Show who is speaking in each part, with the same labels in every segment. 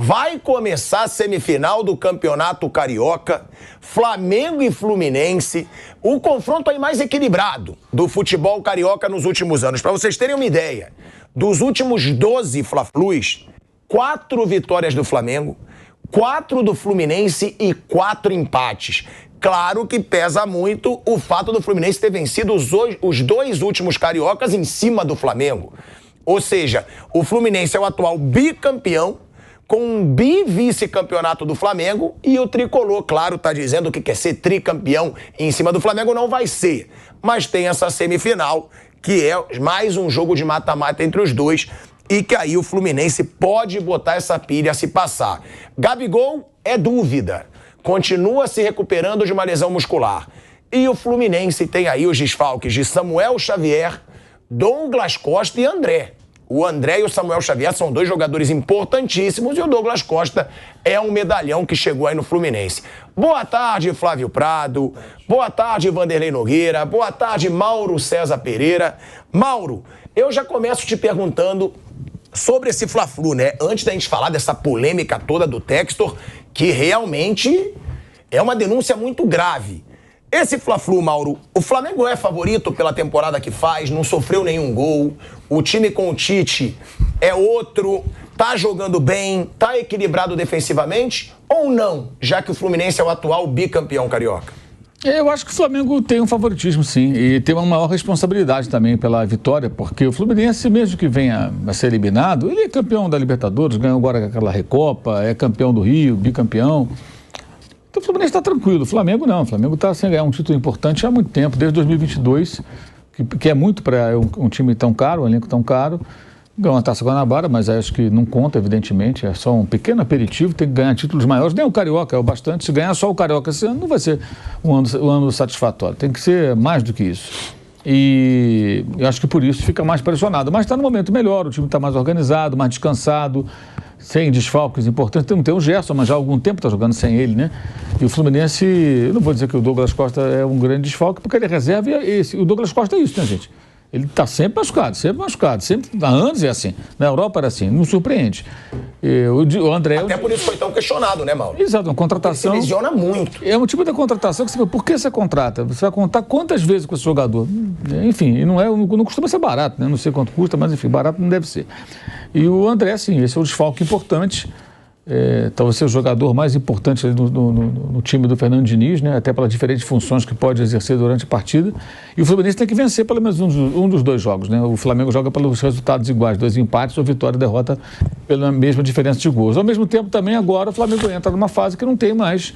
Speaker 1: Vai começar a semifinal do Campeonato Carioca, Flamengo e Fluminense, o confronto aí mais equilibrado do futebol carioca nos últimos anos. Para vocês terem uma ideia, dos últimos 12 Fla-Flus, 4 vitórias do Flamengo, 4 do Fluminense e 4 empates. Claro que pesa muito o fato do Fluminense ter vencido os 2 últimos cariocas em cima do Flamengo. Ou seja, o Fluminense é o atual bicampeão, com um bi-vice-campeonato do Flamengo, e o tricolor, claro, está dizendo que quer ser tricampeão em cima do Flamengo, não vai ser. Mas tem essa semifinal, que é mais um jogo de mata-mata entre os dois, e que aí o Fluminense pode botar essa pilha a se passar. Gabigol é dúvida, continua se recuperando de uma lesão muscular. E o Fluminense tem aí os desfalques de Samuel Xavier, Douglas Costa e André. O André e o Samuel Xavier são 2 jogadores importantíssimos e o Douglas Costa é um medalhão que chegou aí no Fluminense. Boa tarde, Flávio Prado. Boa tarde, Vanderlei Nogueira. Boa tarde, Mauro César Pereira. Mauro, eu já começo te perguntando sobre esse Fla-Flu, né? Antes da gente falar dessa polêmica toda do Textor, que realmente é uma denúncia muito grave. Esse Fla-Flu, Mauro, o Flamengo é favorito pela temporada que faz, não sofreu nenhum gol, o time com o Tite é outro, tá jogando bem, tá equilibrado defensivamente ou não, já que o Fluminense é o atual bicampeão carioca?
Speaker 2: Eu acho que o Flamengo tem um favoritismo, sim, e tem uma maior responsabilidade também pela vitória, porque o Fluminense, mesmo que venha a ser eliminado, ele é campeão da Libertadores, ganhou agora aquela Recopa, é campeão do Rio, bicampeão. Então o Fluminense está tranquilo, o Flamengo não, o Flamengo está sem ganhar um título importante há muito tempo, desde 2022, que é muito para um time tão caro, um elenco tão caro. Ganhou uma Taça Guanabara, mas acho que não conta, evidentemente, é só um pequeno aperitivo, tem que ganhar títulos maiores, nem o Carioca é o bastante, se ganhar só o Carioca esse ano não vai ser um ano satisfatório, tem que ser mais do que isso. E eu acho que por isso fica mais pressionado, mas está no momento melhor, o time está mais organizado, mais descansado, sem desfalques importantes. Não tem o Gerson, mas já há algum tempo está jogando sem ele, né? E o Fluminense, eu não vou dizer que o Douglas Costa é um grande desfalque, porque ele é reserva e o Douglas Costa é isso, né, gente? Ele está sempre machucado, sempre, há anos é assim. Na Europa era assim, não surpreende. O André...
Speaker 1: Até por isso foi tão questionado, né, Mauro?
Speaker 2: Exato, uma contratação...
Speaker 1: Ele se lesiona muito.
Speaker 2: É um tipo de contratação que você fala, por que você contrata? Você vai contar quantas vezes com esse jogador? Enfim, não costuma ser barato, né? Não sei quanto custa, mas enfim, barato não deve ser. E o André, sim, esse é um desfalque importante. Talvez seja o jogador mais importante no time do Fernando Diniz, né? Até pelas diferentes funções que pode exercer durante a partida. E o Fluminense tem que vencer pelo menos um dos 2 jogos, né? O Flamengo joga pelos resultados iguais, 2 empates ou vitória e derrota pela mesma diferença de gols. Ao mesmo tempo, também agora o Flamengo entra numa fase que não tem mais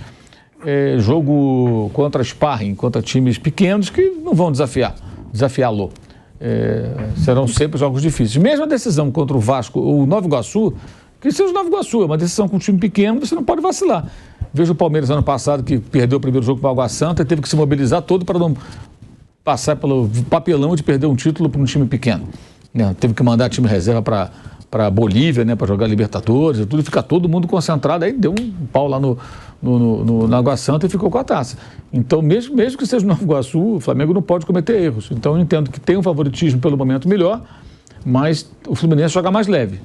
Speaker 2: jogo contra sparring, contra times pequenos que não vão desafiá-lo. Serão sempre jogos difíceis. Mesmo a decisão contra o Vasco ou o Nova Iguaçu, que seja o Nova Iguaçu, é uma decisão com um time pequeno, você não pode vacilar. Veja o Palmeiras ano passado, que perdeu o primeiro jogo para o Água Santa e teve que se mobilizar todo para não passar pelo papelão de perder um título para um time pequeno. Teve que mandar time reserva para a Bolívia, né, para jogar Libertadores e tudo, e fica todo mundo concentrado, aí deu um pau lá na Água Santa e ficou com a taça. Então, mesmo que seja o Nova Iguaçu, o Flamengo não pode cometer erros. Então, eu entendo que tem um favoritismo pelo momento melhor, mas o Fluminense joga mais leve.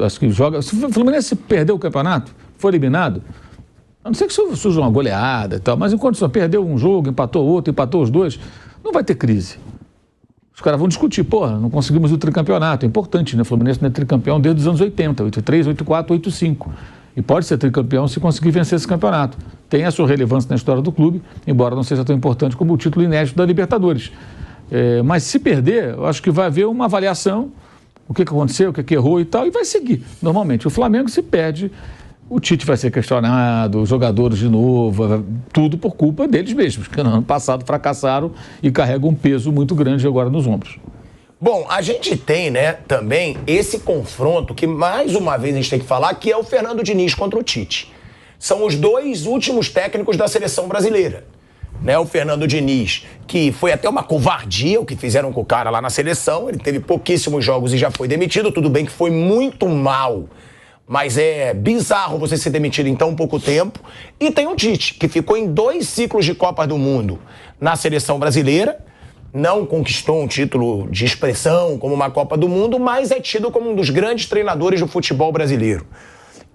Speaker 2: Acho que joga. Se o Fluminense perder o campeonato, for eliminado, a não ser que surja uma goleada e tal, mas enquanto só perdeu um jogo, empatou outro, empatou os 2, não vai ter crise. Os caras vão discutir, não conseguimos o tricampeonato, é importante, né? O Fluminense não é tricampeão desde os anos 80, 83, 84, 85. E pode ser tricampeão se conseguir vencer esse campeonato. Tem a sua relevância na história do clube, embora não seja tão importante como o título inédito da Libertadores. Mas se perder, eu acho que vai haver uma avaliação, o que aconteceu, o que errou e tal, e vai seguir. Normalmente, o Flamengo se perde, o Tite vai ser questionado, os jogadores de novo, tudo por culpa deles mesmos, que no ano passado fracassaram e carregam um peso muito grande agora nos ombros.
Speaker 1: Bom, a gente tem, né, também esse confronto que, mais uma vez, a gente tem que falar, que é o Fernando Diniz contra o Tite. São os 2 últimos técnicos da seleção brasileira. Né, o Fernando Diniz, que foi até uma covardia o que fizeram com o cara lá na seleção, ele teve pouquíssimos jogos e já foi demitido, tudo bem que foi muito mal, mas é bizarro você ser demitido em tão pouco tempo. E tem o Tite, que ficou em 2 ciclos de Copa do Mundo na seleção brasileira, não conquistou um título de expressão como uma Copa do Mundo, mas é tido como um dos grandes treinadores do futebol brasileiro.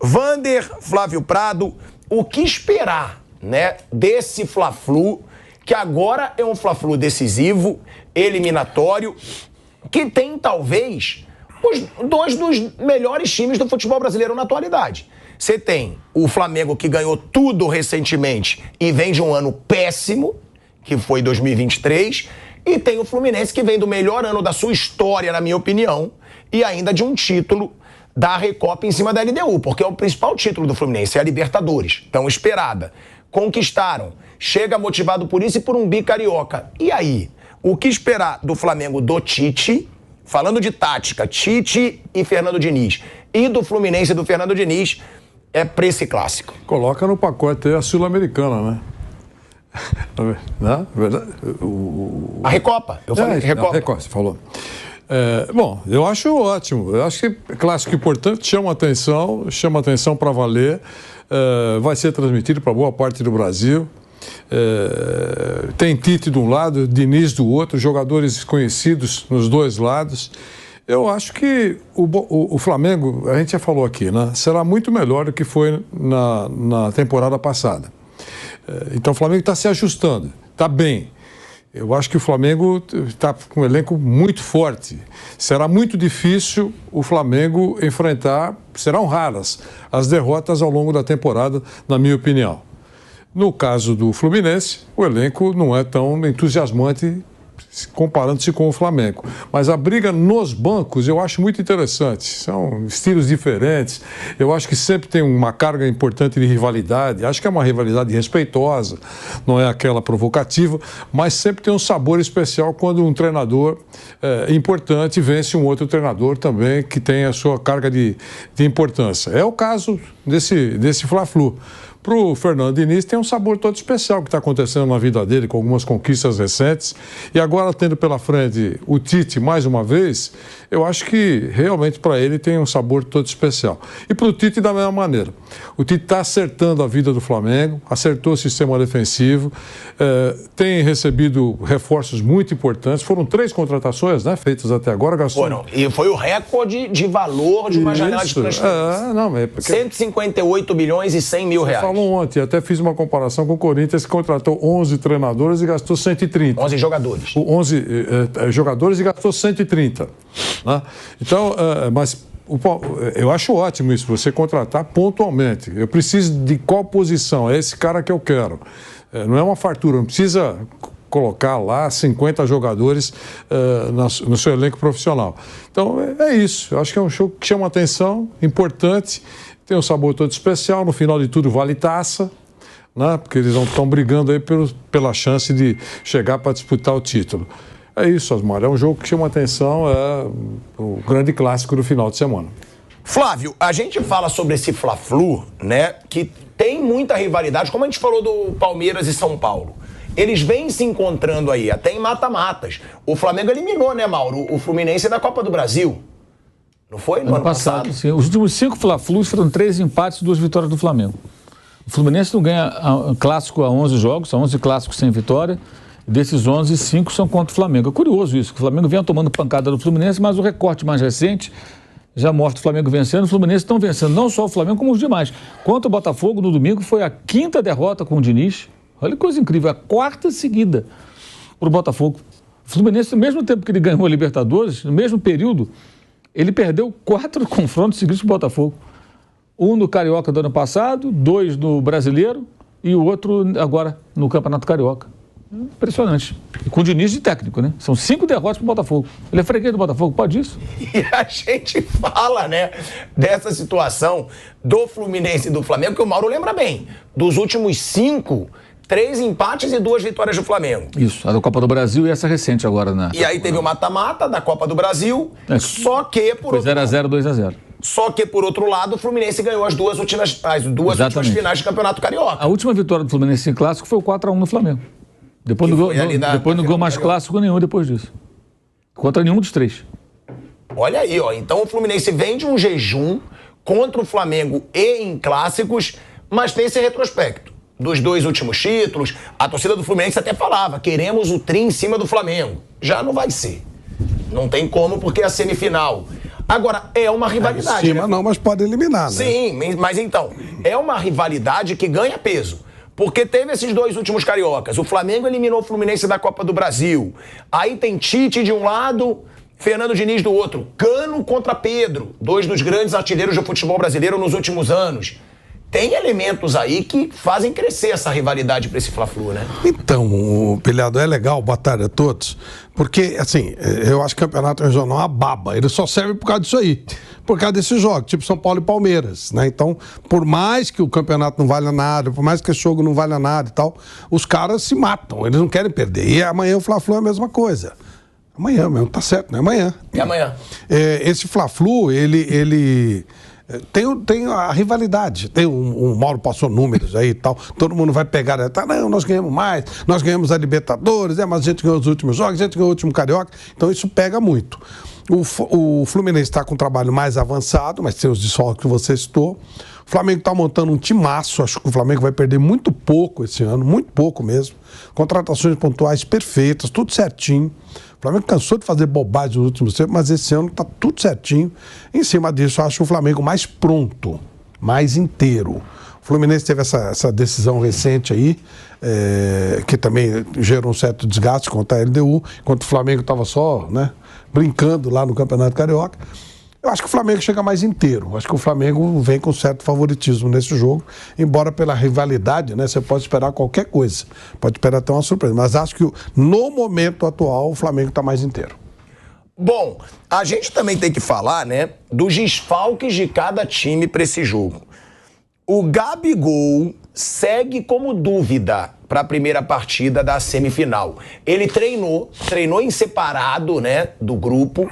Speaker 1: Vander, Flávio Prado, o que esperar, né, desse Fla-Flu, que agora é um Fla-Flu decisivo, eliminatório, que tem talvez os dois dos melhores times do futebol brasileiro na atualidade. Você tem o Flamengo, que ganhou tudo recentemente e vem de um ano péssimo, que foi 2023, e tem o Fluminense, que vem do melhor ano da sua história, na minha opinião, e ainda de um título da Recopa em cima da LDU, porque é o principal título do Fluminense, é a Libertadores, tão esperada. Conquistaram, chega motivado por isso e por um bicarioca. E aí, o que esperar do Flamengo do Tite, falando de tática, Tite e Fernando Diniz, e do Fluminense do Fernando Diniz, é pra esse clássico?
Speaker 3: Coloca no pacote aí a Sul-Americana, né? Não, verdade?
Speaker 1: A Recopa, eu falei Recopa.
Speaker 3: Recopa, você falou. Bom, eu acho ótimo. Eu acho que é clássico importante, chama atenção para valer. Vai ser transmitido para boa parte do Brasil. Tem Tite de um lado, Diniz do outro, jogadores conhecidos nos dois lados. Eu acho que o Flamengo, a gente já falou aqui, né, será muito melhor do que foi na temporada passada. Então o Flamengo está se ajustando, está bem. Eu acho que o Flamengo está com um elenco muito forte. Será muito difícil o Flamengo enfrentar, serão raras as derrotas ao longo da temporada, na minha opinião. No caso do Fluminense, o elenco não é tão entusiasmante comparando-se com o Flamengo. Mas a briga nos bancos eu acho muito interessante. São estilos diferentes. Eu acho que sempre tem uma carga importante de rivalidade. Acho que é uma rivalidade respeitosa, não é aquela provocativa, mas sempre tem um sabor especial quando um treinador importante vence um outro treinador também que tem a sua carga de importância. É o caso desse Fla-Flu. Para o Fernando Diniz tem um sabor todo especial que está acontecendo na vida dele, com algumas conquistas recentes. E agora, tendo pela frente o Tite mais uma vez, eu acho que realmente para ele tem um sabor todo especial. E para o Tite da mesma maneira. O Tite está acertando a vida do Flamengo, acertou o sistema defensivo, tem recebido reforços muito importantes. Foram 3 contratações, né, feitas até agora, Gastão.
Speaker 1: E foi o recorde de valor de uma janela de transferência. 158 bilhões e 100 mil reais.
Speaker 3: Falou ontem, até fiz uma comparação com o Corinthians, que contratou 11 treinadores e gastou 130.
Speaker 1: 11 jogadores.
Speaker 3: 11 jogadores e gastou 130. Né? Então, mas eu acho ótimo isso, você contratar pontualmente. Eu preciso de qual posição? É esse cara que eu quero. Não é uma fartura, não precisa colocar lá 50 jogadores no seu elenco profissional. Então, é isso. Eu acho que é um show que chama atenção, importante. Tem um sabor todo especial, no final de tudo vale taça, né? Porque eles estão brigando aí pela chance de chegar para disputar o título. É isso, Osmar, é um jogo que chama atenção, é o grande clássico do final de semana.
Speaker 1: Flávio, a gente fala sobre esse Fla-Flu, né, que tem muita rivalidade, como a gente falou do Palmeiras e São Paulo. Eles vêm se encontrando aí, até em mata-matas. O Flamengo eliminou, né, Mauro, o Fluminense da Copa do Brasil. Não foi? No ano passado?
Speaker 2: Sim. Os últimos 5 Fla-Flus foram 3 empates e 2 vitórias do Flamengo. O Fluminense não ganha clássico há 11 jogos, são 11 clássicos sem vitória. Desses 11, 5 são contra o Flamengo. É curioso isso, que o Flamengo vem tomando pancada do Fluminense, mas o recorte mais recente já mostra o Flamengo vencendo. O Fluminense estão vencendo não só o Flamengo, como os demais. Contra o Botafogo, no domingo, foi a 5ª derrota com o Diniz. Olha que coisa incrível, a 4ª seguida para o Botafogo. O Fluminense, no mesmo tempo que ele ganhou a Libertadores, no mesmo período, ele perdeu 4 confrontos seguidos com o Botafogo. Um no Carioca do ano passado, 2 no Brasileiro e o outro agora no Campeonato Carioca. Impressionante. E com o Diniz de técnico, né? São 5 derrotas pro Botafogo. Ele é freguês do Botafogo, pode isso?
Speaker 1: E a gente fala, né, dessa situação do Fluminense e do Flamengo, que o Mauro lembra bem. Dos últimos 5, 3 empates e 2 vitórias do Flamengo.
Speaker 2: Isso, a da Copa do Brasil e essa recente agora, né?
Speaker 1: E aí teve o mata-mata da Copa do Brasil, só que por
Speaker 2: foi 0x0, 2x0.
Speaker 1: Só que, por outro lado, o Fluminense ganhou as duas últimas finais de Campeonato Carioca.
Speaker 2: A última vitória do Fluminense em clássico foi o 4x1 no Flamengo. Depois não ganhou mais clássico nenhum depois disso. Contra nenhum dos 3.
Speaker 1: Olha aí, ó. Então o Fluminense vem de um jejum contra o Flamengo e em clássicos, mas tem esse retrospecto. Dos 2 últimos títulos, a torcida do Fluminense até falava, queremos o tri em cima do Flamengo. Já não vai ser. Não tem como, porque a semifinal Agora, é uma rivalidade.
Speaker 4: Em cima não, mas pode eliminar, né?
Speaker 1: Sim, mas então, é uma rivalidade que ganha peso. Porque teve esses 2 últimos cariocas. O Flamengo eliminou o Fluminense da Copa do Brasil. Aí tem Tite de um lado, Fernando Diniz do outro. Cano contra Pedro, 2 dos grandes artilheiros do futebol brasileiro nos últimos anos. Tem elementos aí que fazem crescer essa rivalidade para esse Fla-Flu, né?
Speaker 4: Então, Pilhado, é legal, boa tarde a todos, porque, assim, eu acho que o campeonato regional é uma baba, ele só serve por causa disso aí, por causa desses jogos, tipo São Paulo e Palmeiras, né? Então, por mais que o campeonato não valha nada, por mais que esse jogo não valha nada e tal, os caras se matam, eles não querem perder. E amanhã o Fla-Flu é a mesma coisa. Amanhã mesmo, tá certo, né? Amanhã.
Speaker 1: É amanhã.
Speaker 4: Esse Fla-Flu, ele tem a rivalidade. Tem o Mauro passou números aí e tal. Todo mundo vai pegar, não, nós ganhamos mais, nós ganhamos a Libertadores, mas a gente ganhou os últimos jogos, a gente ganhou o último Carioca. Então isso pega muito. O Fluminense está com um trabalho mais avançado, mas tem os desfalques que você citou. O Flamengo está montando um timaço. Acho que o Flamengo vai perder muito pouco esse ano, muito pouco mesmo. Contratações pontuais perfeitas, tudo certinho. O Flamengo cansou de fazer bobagem nos últimos tempos, mas esse ano está tudo certinho. Em cima disso, eu acho o Flamengo mais pronto, mais inteiro. O Fluminense teve essa decisão recente aí, que também gerou um certo desgaste contra a LDU, enquanto o Flamengo estava só, né, brincando lá no Campeonato Carioca. Eu acho que o Flamengo chega mais inteiro. Acho que o Flamengo vem com certo favoritismo nesse jogo, embora pela rivalidade, né, você pode esperar qualquer coisa. Pode esperar até uma surpresa. Mas acho que no momento atual o Flamengo está mais inteiro.
Speaker 1: Bom, a gente também tem que falar, né, dos desfalques de cada time para esse jogo. O Gabigol segue como dúvida para a primeira partida da semifinal. Ele treinou em separado, né, do grupo.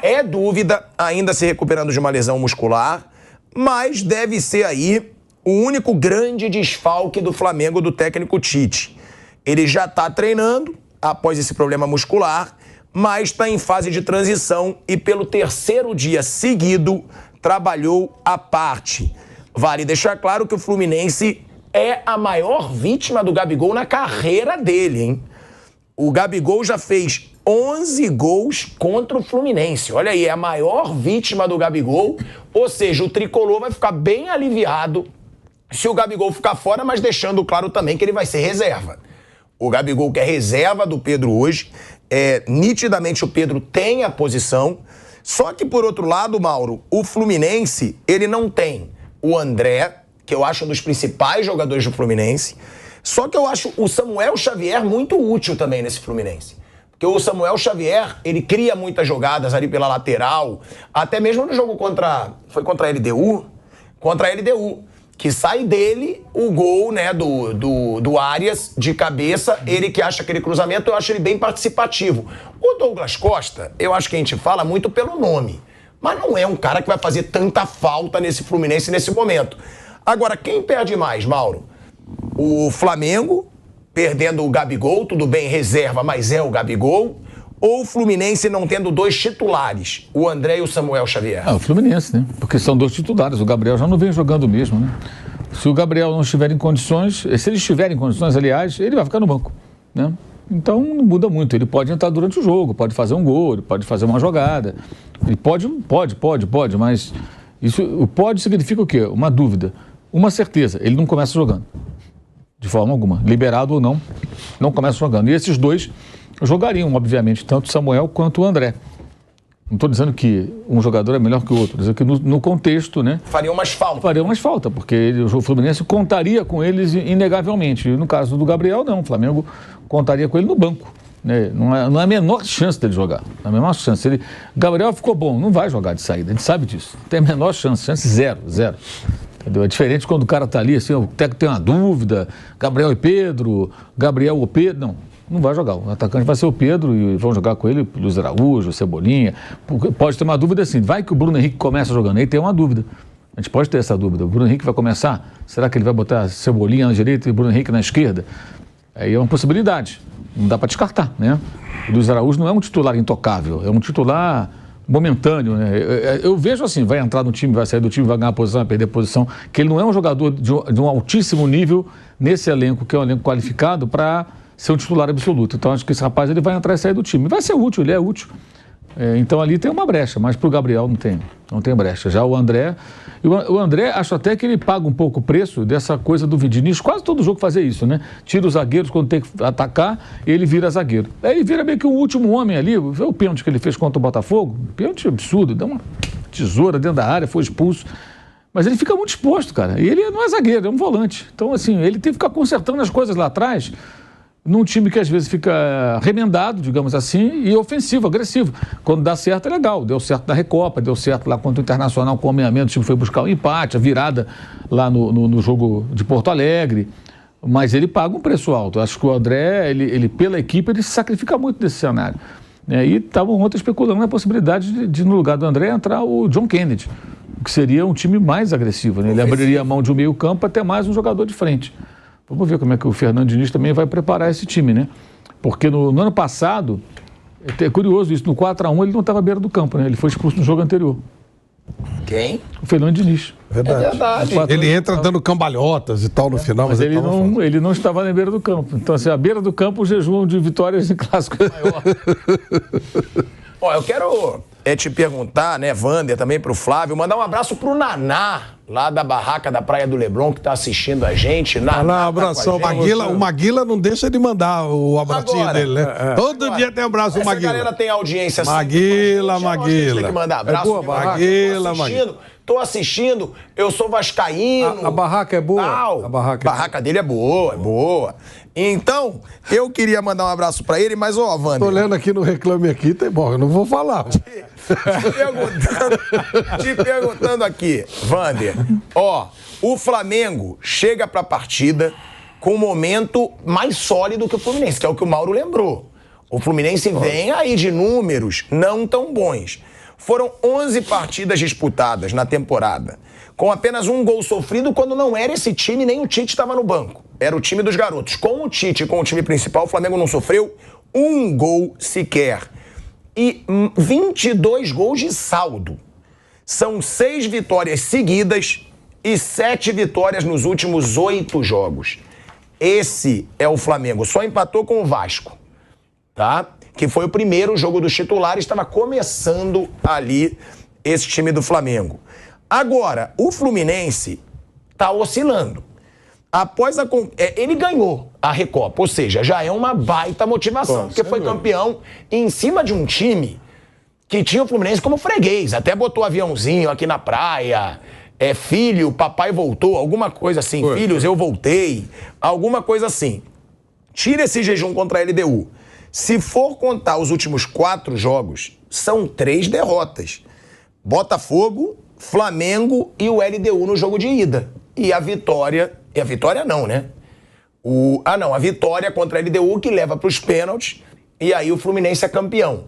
Speaker 1: É dúvida, ainda se recuperando de uma lesão muscular, mas deve ser aí o único grande desfalque do Flamengo do técnico Tite. Ele já está treinando após esse problema muscular, mas está em fase de transição e pelo 3º dia seguido trabalhou à parte. Vale deixar claro que o Fluminense é a maior vítima do Gabigol na carreira dele, hein? O Gabigol já fez 11 gols contra o Fluminense. Olha aí, é a maior vítima do Gabigol. Ou seja, o tricolor vai ficar bem aliviado se o Gabigol ficar fora, mas deixando claro também que ele vai ser reserva. O Gabigol que é reserva do Pedro hoje. Nitidamente o Pedro tem a posição. Só que, por outro lado, Mauro, o Fluminense, ele não tem o André, que eu acho um dos principais jogadores do Fluminense. Só que eu acho o Samuel Xavier muito útil também nesse Fluminense. Porque o Samuel Xavier, ele cria muitas jogadas ali pela lateral, até mesmo no jogo foi contra a LDU? Contra a LDU, que sai dele o gol, né, do Arias de cabeça, ele que acha aquele cruzamento, eu acho ele bem participativo. O Douglas Costa, eu acho que a gente fala muito pelo nome, mas não é um cara que vai fazer tanta falta nesse Fluminense nesse momento. Agora, quem perde mais, Mauro? O Flamengo, perdendo o Gabigol, tudo bem, reserva, mas é o Gabigol, ou o Fluminense não tendo 2 titulares, o André e o Samuel Xavier?
Speaker 2: O Fluminense, né? Porque são 2 titulares, o Gabriel já não vem jogando mesmo, né? Se o Gabriel não estiver em condições, se ele estiver em condições, aliás, ele vai ficar no banco, né? Então não muda muito, ele pode entrar durante o jogo, pode fazer um gol, ele pode fazer uma jogada, ele pode, mas isso, o pode significa o quê? Uma dúvida, uma certeza, ele não começa jogando. De forma alguma, liberado ou não começa jogando. E esses 2 jogariam, obviamente, tanto o Samuel quanto o André. Não estou dizendo que um jogador é melhor que o outro, estou dizendo que no contexto, né?
Speaker 1: Fariam mais falta.
Speaker 2: Fariam mais falta, porque o Fluminense contaria com eles inegavelmente. E no caso do Gabriel, não. O Flamengo contaria com ele no banco. Né? Não é a menor chance dele jogar. Não é a menor chance. Gabriel ficou bom, não vai jogar de saída, a gente sabe disso. Não tem a menor chance zero. Entendeu? É diferente quando o cara tá ali, assim, o técnico tem uma dúvida, Gabriel e Pedro, Gabriel ou Pedro, não vai jogar. O atacante vai ser o Pedro e vão jogar com ele o Luiz Araújo, o Cebolinha. Pode ter uma dúvida assim, vai que o Bruno Henrique começa jogando, aí tem uma dúvida. A gente pode ter essa dúvida. O Bruno Henrique vai começar? Será que ele vai botar Cebolinha na direita e o Bruno Henrique na esquerda? Aí é uma possibilidade. Não dá para descartar, né? O Luiz Araújo não é um titular intocável, é um titular momentâneo, né? Eu vejo assim, vai entrar no time, vai sair do time, vai ganhar posição, vai perder posição, que ele não é um jogador de um altíssimo nível nesse elenco, que é um elenco qualificado para ser um titular absoluto. Então acho que esse rapaz ele vai entrar e sair do time. Vai ser útil, ele é útil. Então ali tem uma brecha, mas para o Gabriel não tem brecha. Já o André, acho até que ele paga um pouco o preço dessa coisa do Diniz, quase todo jogo fazer isso, né? Tira os zagueiros quando tem que atacar, ele vira zagueiro. Aí ele vira meio que o último homem ali, vê o pênalti que ele fez contra o Botafogo, pênalti absurdo, deu uma tesoura dentro da área, foi expulso. Mas ele fica muito exposto, cara. E ele não é zagueiro, é um volante. Então, assim, ele tem que ficar consertando as coisas lá atrás, num time que às vezes fica remendado, digamos assim, e ofensivo, agressivo. Quando dá certo é legal, deu certo na Recopa, deu certo lá contra o Internacional com o ameaçamento, o time foi buscar o empate, a virada lá no jogo de Porto Alegre, mas ele paga um preço alto. Eu acho que o André, ele pela equipe, ele se sacrifica muito desse cenário. E estavam ontem especulando na possibilidade de, no lugar do André, entrar o John Kennedy, que seria um time mais agressivo, né? Ele abriria a mão de um meio campo até mais um jogador de frente. Vamos ver como é que o Fernando Diniz também vai preparar esse time, né? Porque no ano passado, é curioso isso, no 4-1 ele não estava à beira do campo, né? Ele foi expulso no jogo anterior.
Speaker 1: Quem?
Speaker 2: O Fernando Diniz.
Speaker 4: Verdade.
Speaker 1: É verdade.
Speaker 4: Ele entra dando cambalhotas e tal no final.
Speaker 2: Mas ele não estava na beira do campo. Então, assim, à beira do campo, o jejum de vitórias em clássico é maior.
Speaker 1: Ó, eu quero te perguntar, né, Wander, também pro Flávio, mandar um abraço pro Naná, lá da barraca da Praia do Leblon, que tá assistindo a gente. Naná,
Speaker 4: abração. O Maguila não deixa de mandar o abracinho agora, dele, né? Todo dia tem um abraço do Maguila.
Speaker 1: Essa galera tem audiência assim.
Speaker 4: Maguila.
Speaker 1: Tem que mandar abraço.
Speaker 4: Maguila.
Speaker 1: Tô assistindo, eu sou vascaíno.
Speaker 3: A barraca é boa.
Speaker 1: A barraca dele é boa. Então, eu queria mandar um abraço pra ele, mas, ó, Wander...
Speaker 4: Tô olhando aqui no Reclame Aqui, bom, eu não vou falar.
Speaker 1: Te perguntando aqui, Wander, ó, o Flamengo chega pra partida com um momento mais sólido que o Fluminense, que é o que o Mauro lembrou. O Fluminense vem aí de números não tão bons. Foram 11 partidas disputadas na temporada, com apenas um gol sofrido quando não era esse time, nem o Tite estava no banco. Era o time dos garotos. Com o Tite e com o time principal, o Flamengo não sofreu um gol sequer. E 22 gols de saldo. São 6 vitórias seguidas e 7 vitórias nos últimos 8 jogos. Esse é o Flamengo. Só empatou com o Vasco, tá? Que foi o primeiro jogo dos titulares, estava começando ali esse time do Flamengo. Agora, o Fluminense está oscilando. Ele ganhou a Recopa, ou seja, já é uma baita motivação, porque foi campeão em cima de um time que tinha o Fluminense como freguês, até botou aviãozinho aqui na praia, filho, papai voltou, alguma coisa assim, filhos, eu voltei, alguma coisa assim. Tira esse jejum contra a LDU. Se for contar os últimos 4 jogos, são 3 derrotas. Botafogo, Flamengo e o LDU no jogo de ida. E a vitória não, né? A vitória contra a LDU que leva para os pênaltis e aí o Fluminense é campeão.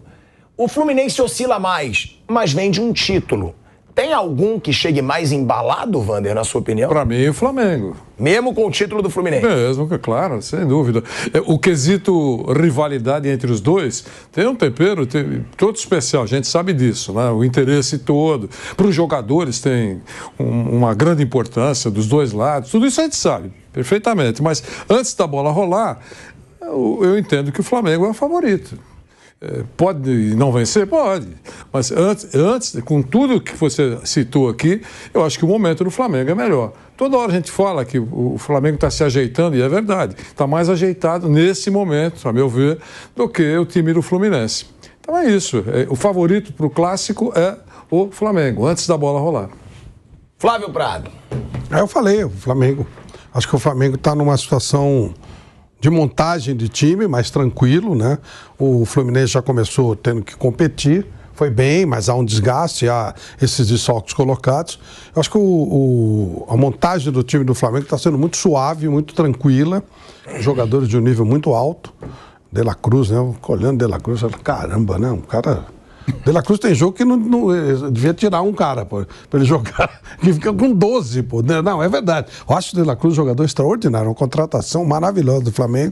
Speaker 1: O Fluminense oscila mais, mas vem de um título. Tem algum que chegue mais embalado, Wander, na sua opinião?
Speaker 3: Para mim, o Flamengo.
Speaker 1: Mesmo com o título do Fluminense?
Speaker 3: Mesmo, claro, sem dúvida. O quesito rivalidade entre os dois tem um tempero todo especial, a gente sabe disso, né? O interesse todo. Para os jogadores tem uma grande importância dos dois lados, tudo isso a gente sabe perfeitamente. Mas antes da bola rolar, eu entendo que o Flamengo é o favorito. Pode não vencer? Pode. Mas antes, com tudo que você citou aqui, eu acho que o momento do Flamengo é melhor. Toda hora a gente fala que o Flamengo está se ajeitando, e é verdade. Está mais ajeitado nesse momento, a meu ver, do que o time do Fluminense. Então é isso. O favorito para o clássico é o Flamengo, antes da bola rolar.
Speaker 1: Flávio Prado.
Speaker 4: Eu falei, o Flamengo. Acho que o Flamengo está numa situação de montagem de time, mais tranquilo, né? O Fluminense já começou tendo que competir, foi bem, mas há um desgaste, há esses desfalques colocados. Eu acho que a montagem do time do Flamengo está sendo muito suave, muito tranquila, jogadores de um nível muito alto. De La Cruz, né? Olhando De La Cruz, eu falo, caramba, né? Um cara... De La Cruz tem jogo que não devia tirar um cara, pô, pra ele jogar, que fica com 12, pô. Não, é verdade. Eu acho o De La Cruz um jogador extraordinário, uma contratação maravilhosa do Flamengo.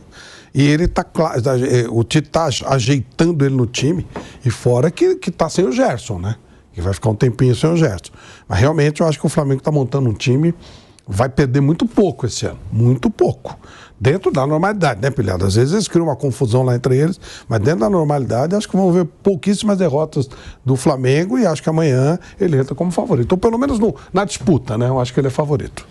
Speaker 4: E ele o Tite tá ajeitando ele no time, e fora que tá sem o Gerson, né? Que vai ficar um tempinho sem o Gerson. Mas realmente eu acho que o Flamengo tá montando um time vai perder muito pouco esse ano. Muito pouco. Dentro da normalidade, né, Pilhado? Às vezes eles criam uma confusão lá entre eles, mas dentro da normalidade, acho que vão ver pouquíssimas derrotas do Flamengo e acho que amanhã ele entra como favorito. Ou pelo menos na disputa, né? Eu acho que ele é favorito.